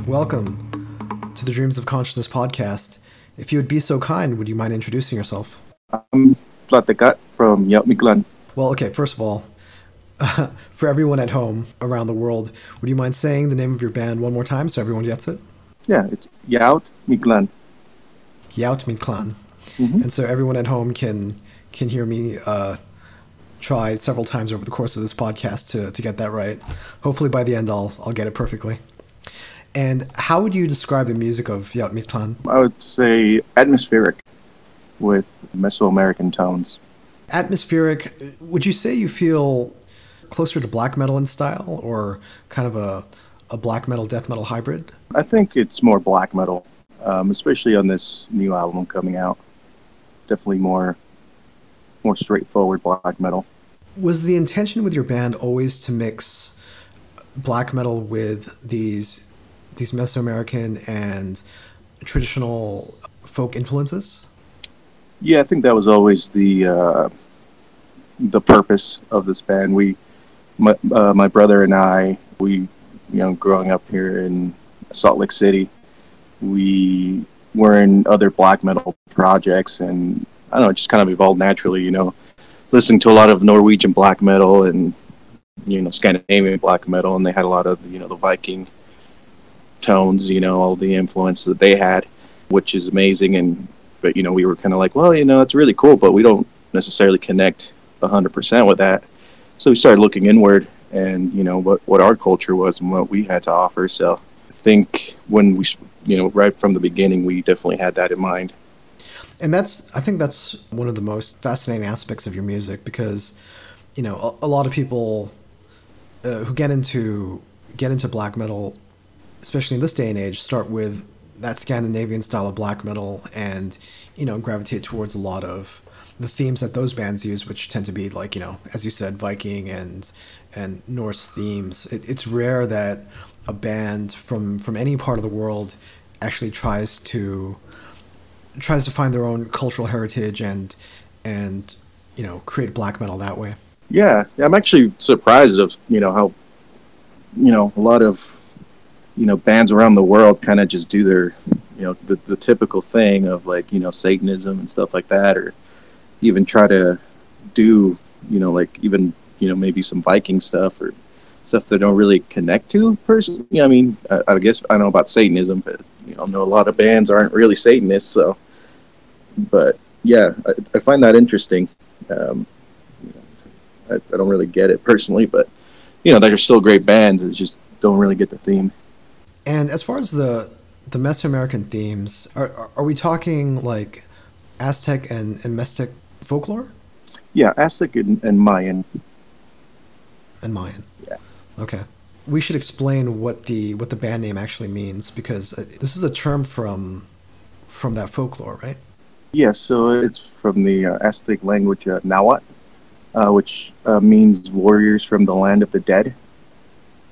Welcome to the Dreams of Consciousness podcast. If you would be so kind, would you mind introducing yourself? I'm Tlatecatl from Yaotl Mictlan. Well, okay, first of all, for everyone at home around the world, would you mind saying the name of your band one more time so everyone gets it? Yeah, it's Yaotl Mictlan. Yaotl Mictlan. Mm-hmm. And so everyone at home can hear me try several times over the course of this podcast to get that right. Hopefully by the end I'll get it perfectly. And how would you describe the music of Yaotl Mictlan? I would say atmospheric with Mesoamerican tones. Atmospheric, would you say you feel closer to black metal in style or kind of a black metal, death metal hybrid? I think it's more black metal, especially on this new album coming out. Definitely more straightforward black metal. Was the intention with your band always to mix black metal with these Mesoamerican and traditional folk influences? Yeah, I think that was always the purpose of this band. My brother and I, growing up here in Salt Lake City, we were in other black metal projects, and I don't know, it just kind of evolved naturally, listening to a lot of Norwegian black metal and, Scandinavian black metal, and they had a lot of, the Viking tones, all the influence that they had, which is amazing. But we were kind of like, well, that's really cool, but we don't necessarily connect 100% with that. So we started looking inward and, what our culture was and what we had to offer. So I think when we, right from the beginning, we definitely had that in mind. And I think that's one of the most fascinating aspects of your music because, a lot of people who get into black metal, especially in this day and age, start with that Scandinavian style of black metal and, gravitate towards a lot of the themes that those bands use, which tend to be like, as you said, Viking and Norse themes. It's rare that a band from any part of the world actually tries to find their own cultural heritage and create black metal that way. Yeah, I'm actually surprised of, how, a lot of, bands around the world kind of just do their, the typical thing of like, Satanism and stuff like that, or even try to do, even, maybe some Viking stuff or stuff they don't really connect to personally. I mean, I guess I know about Satanism, but, I know a lot of bands aren't really Satanists, so, but yeah, I find that interesting. I don't really get it personally, but, they're still great bands. It's just don't really get the theme. And as far as the Mesoamerican themes, are we talking like Aztec and Mestec folklore? Yeah, Aztec and Mayan. And Mayan. Yeah. Okay. We should explain what the band name actually means because this is a term from that folklore, right? Yeah, so it's from the Aztec language Nahuatl, which means warriors from the land of the dead,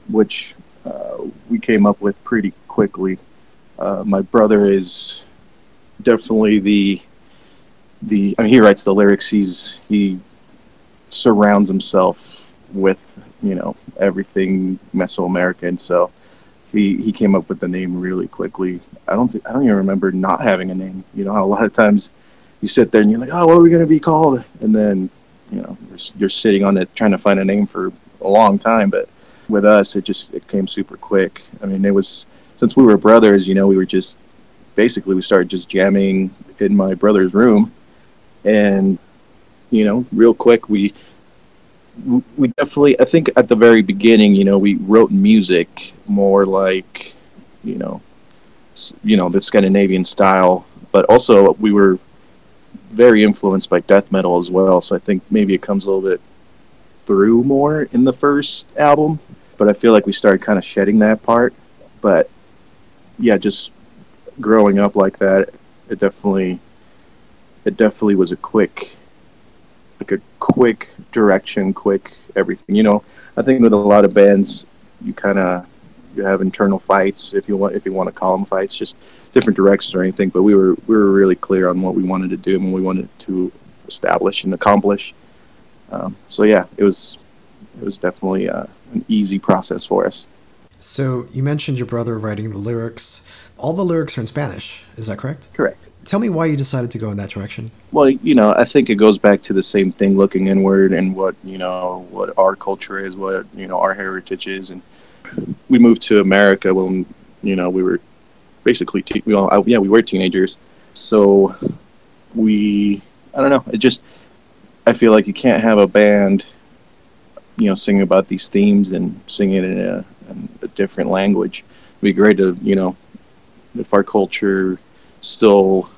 which we came up with pretty quickly. My brother is definitely I mean, he writes the lyrics. He surrounds himself with, everything Mesoamerican. So he came up with the name really quickly. I don't even remember not having a name. How a lot of times you sit there and you're like, oh, what are we going to be called? And then, you're sitting on it trying to find a name for a long time. But with us, it came super quick. I mean, it was, since we were brothers, we were just, basically we started just jamming in my brother's room. And, real quick, we definitely, I think at the very beginning, we wrote music more like, the Scandinavian style, but also we were very influenced by death metal as well. So I think maybe it comes a little bit through more in the first album, but I feel like we started kind of shedding that part. But yeah, just growing up like that, it definitely was a quick direction, quick everything. I think with a lot of bands, you have internal fights, if you want to call them fights, just different directions or anything. But we were really clear on what we wanted to do and what we wanted to establish and accomplish. So yeah, it was definitely an easy process for us. So you mentioned your brother writing the lyrics. All the lyrics are in Spanish, is that correct? Correct. Tell me why you decided to go in that direction. Well, I think it goes back to the same thing, looking inward and what our culture is, what, our heritage is. And we moved to America when, we were basically, we were teenagers. So I don't know, I feel like you can't have a band, singing about these themes and singing it in a different language. It'd be great to, if our culture still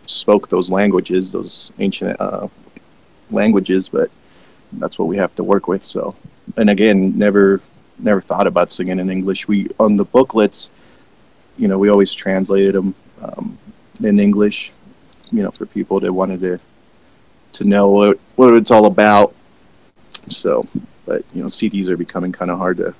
spoke those languages, those ancient languages, but that's what we have to work with. So, and again, never thought about singing in English. On the booklets, we always translated them in English, for people that wanted to know what it's all about. So, but CDs are becoming kind of hard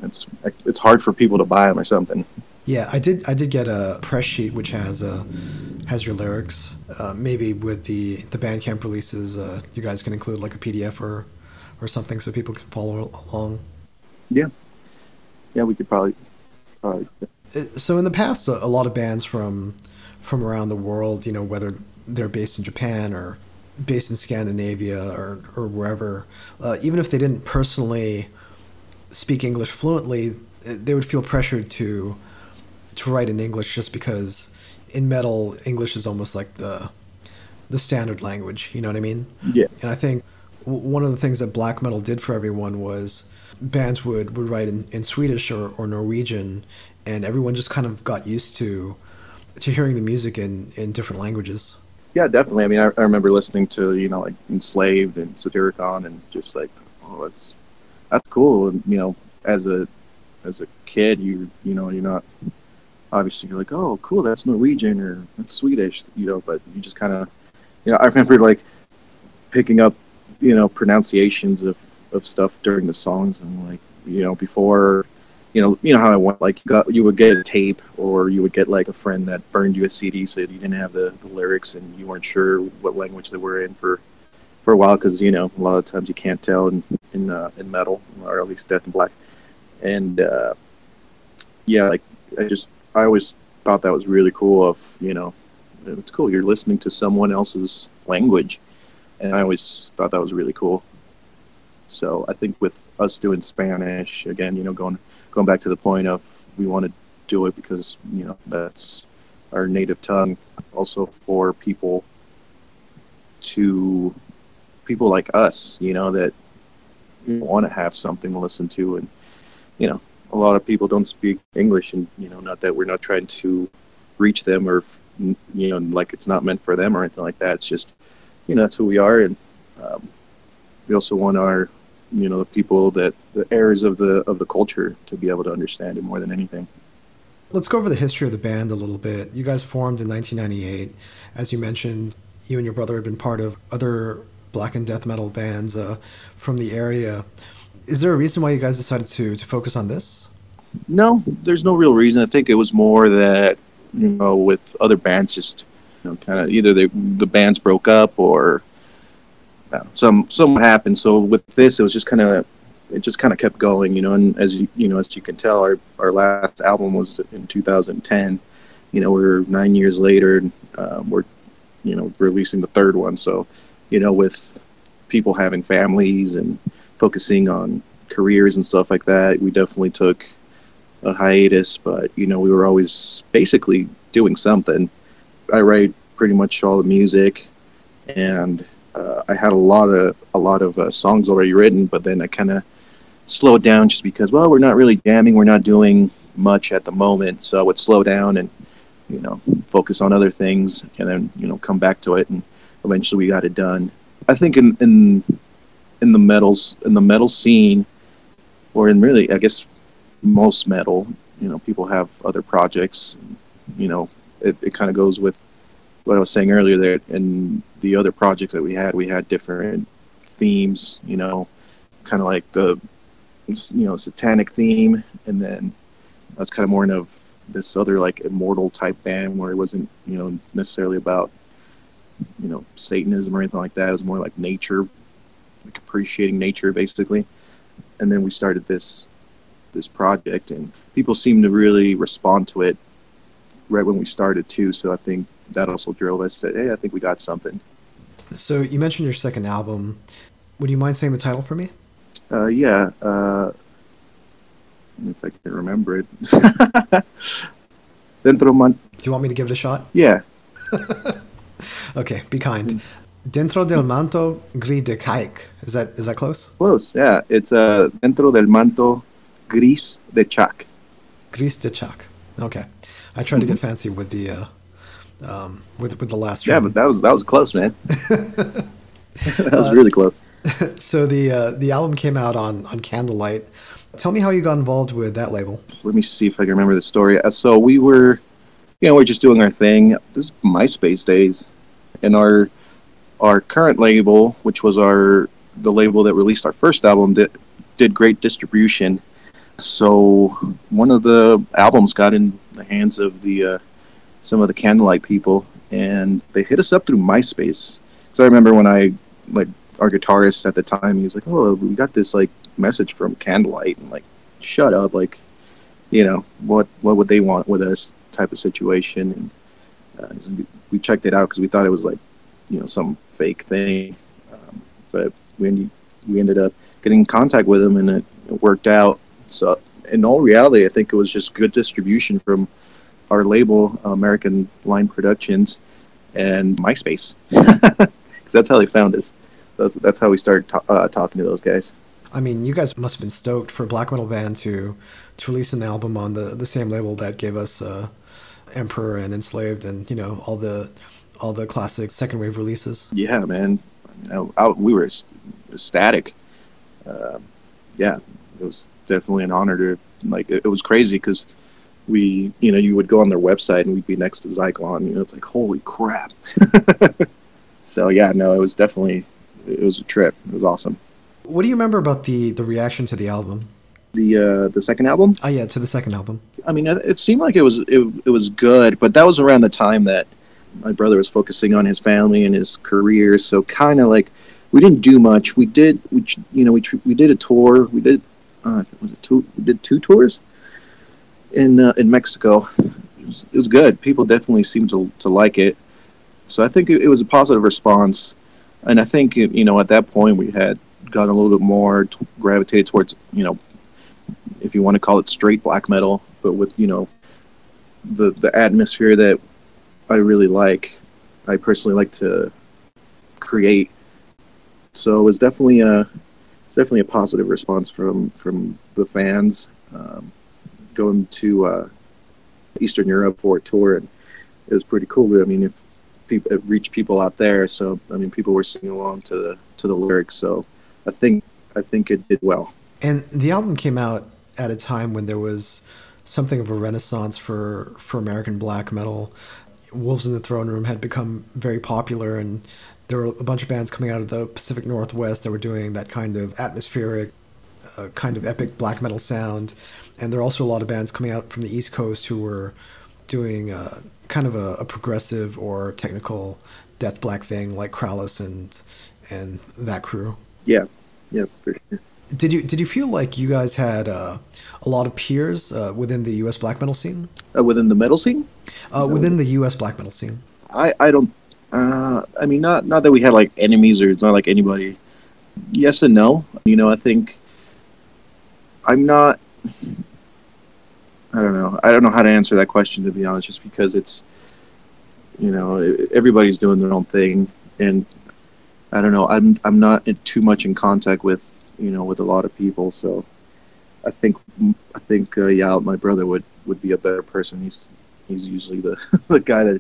it's hard for people to buy them or something. Yeah, I did get a press sheet which has your lyrics. Maybe with the Bandcamp releases, you guys can include like a PDF or something so people can follow along. Yeah, we could probably. So in the past, a lot of bands from around the world, whether they're based in Japan or based in Scandinavia or wherever, even if they didn't personally speak English fluently, they would feel pressured to write in English just because in metal, English is almost like the standard language, you know what I mean? Yeah. And I think one of the things that black metal did for everyone was bands would write in Swedish or Norwegian, and everyone just kind of got used to hearing the music in different languages. Yeah, definitely. I mean, I remember listening to, like Enslaved and Satyricon and just like, oh, that's cool. And, as a kid, you're not, obviously you're like, oh, cool, that's Norwegian or that's Swedish, but you just kind of, I remember like picking up, pronunciations of stuff during the songs and like, before, how I went, like you would get a tape or you would get like a friend that burned you a CD so you didn't have the lyrics and you weren't sure what language they were in for a while because, a lot of times you can't tell in metal or at least Death in Black. And like I always thought that was really cool it's cool. You're listening to someone else's language. And I always thought that was really cool. So I think with us doing Spanish, again, going back to the point of we want to do it because, that's our native tongue. Also for people like us, that want to have something to listen to. And, a lot of people don't speak English and, not that we're not trying to reach them or, like it's not meant for them or anything like that. It's just, that's who we are. And we also want our, the people the heirs of the culture to be able to understand it more than anything. Let's go over the history of the band a little bit. You guys formed in 1998. As you mentioned, you and your brother had been part of other black and death metal bands from the area. Is there a reason why you guys decided to focus on this? No, there's no real reason. I think it was more that, with other bands, just, kind of either the bands broke up or something happened. So with this, it was just kind of kept going, and as you can tell, our last album was in 2010. We're 9 years later and we're, releasing the third one. So, with people having families and focusing on careers and stuff like that, we definitely took a hiatus, but we were always basically doing something. I write pretty much all the music, and I had a lot of songs already written, but then I kind of slowed down just because, well, we're not really jamming, we're not doing much at the moment, so I would slow down and focus on other things, and then come back to it, and eventually we got it done. I think in the metal scene, or in really, I guess, most metal, people have other projects. It kind of goes with what I was saying earlier there. And the other projects that we had different themes, kind of like the, satanic theme. And then that's kind of more of this other like immortal type band where it wasn't, necessarily about, Satanism or anything like that. It was more like nature, like appreciating nature basically. And then we started this this project, and people seemed to really respond to it right when we started too. So I think that also drove us to, hey, I think we got something. So you mentioned your second album. Would you mind saying the title for me? Yeah. If I can remember it. Dentro man. Do you want me to give it a shot? Yeah. Okay, be kind. Dentro del manto gris de caic. Is that close? Close. Yeah. It's Dentro del manto gris de chac. Gris de chac. Okay. I tried to get fancy with the with the last Yeah, drum. but that was close, man. That was really close. So the album came out on Candlelight. Tell me how you got involved with that label. Let me see if I can remember the story. So we were, we're just doing our thing. This is MySpace days, and our current label, which was the label that released our first album, did great distribution. So one of the albums got in the hands of some of the Candlelight people, and they hit us up through MySpace. So I remember when our guitarist at the time, he was like, "Oh, we got this message from Candlelight," and shut up, what would they want with us type of situation. And we checked it out because we thought it was some fake thing, but we ended up getting in contact with them, and it worked out. So in all reality, I think it was just good distribution from our label, American Line Productions, and MySpace, because that's how they found us. That's how we started talking to those guys. I mean, you guys must have been stoked for a black metal band to release an album on the same label that gave us Emperor and Enslaved, and all the classic second wave releases. Yeah, man, we were ecstatic. Yeah, it was definitely an honor to it was crazy because you would go on their website and we'd be next to Zyklon. It's like, holy crap. So yeah, no, it was a trip. It was awesome. What do you remember about the reaction to the album? The second album? Oh yeah, to the second album. I mean, it seemed like it was good, but that was around the time that my brother was focusing on his family and his career. So kind of we didn't do much. We did a tour. We did we did 2 tours in Mexico. It was good. People definitely seemed to like it. So I think it was a positive response. And I think, at that point we had gotten a little bit more gravitated towards, if you want to call it straight black metal, but with, the atmosphere that I really like. I personally like to create. So it was definitely a positive response from the fans. Going to Eastern Europe for a tour, and it was pretty cool. I mean, it reached people out there, so I mean, people were singing along to the lyrics. So I think it did well. And the album came out at a time when there was something of a renaissance for American black metal. Wolves in the Throne Room had become very popular, and there were a bunch of bands coming out of the Pacific Northwest that were doing that kind of atmospheric, kind of epic black metal sound. And there are also a lot of bands coming out from the East Coast who were doing kind of a progressive or technical death black thing, like Krallis and that crew. Yeah, for sure. Did you feel like you guys had a lot of peers within the U.S. black metal scene? Within the metal scene? Within the U.S. black metal scene. I don't. I mean, not that we had enemies, or it's not like anybody. Yes and no. I think I'm not. I don't know. I don't know how to answer that question, to be honest, just because it's, everybody's doing their own thing, and I don't know. I'm not too much in contact with with a lot of people, so I think Yaotl, my brother, would be a better person. He's usually the the guy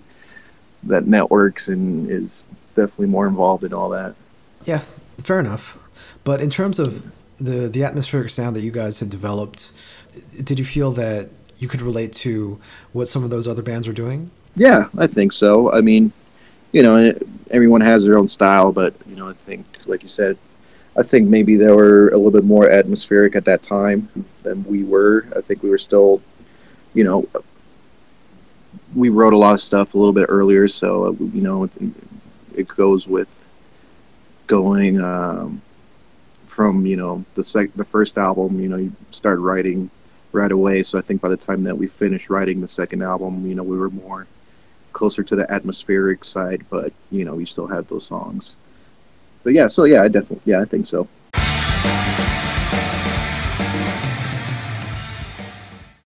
that networks and is definitely more involved in all that. Yeah, fair enough. But in terms of the atmospheric sound that you guys had developed, did you feel that you could relate to what some of those other bands were doing? Yeah, I think so. I mean, everyone has their own style, but I think, like you said, I think maybe they were a little bit more atmospheric at that time than we were. I think we were still, we wrote a lot of stuff a little bit earlier, so it goes with going from the first album. You start writing right away. So I think by the time that we finished writing the second album, you know, we were more closer to the atmospheric side, but you know, we still had those songs. But yeah, so yeah, I think so.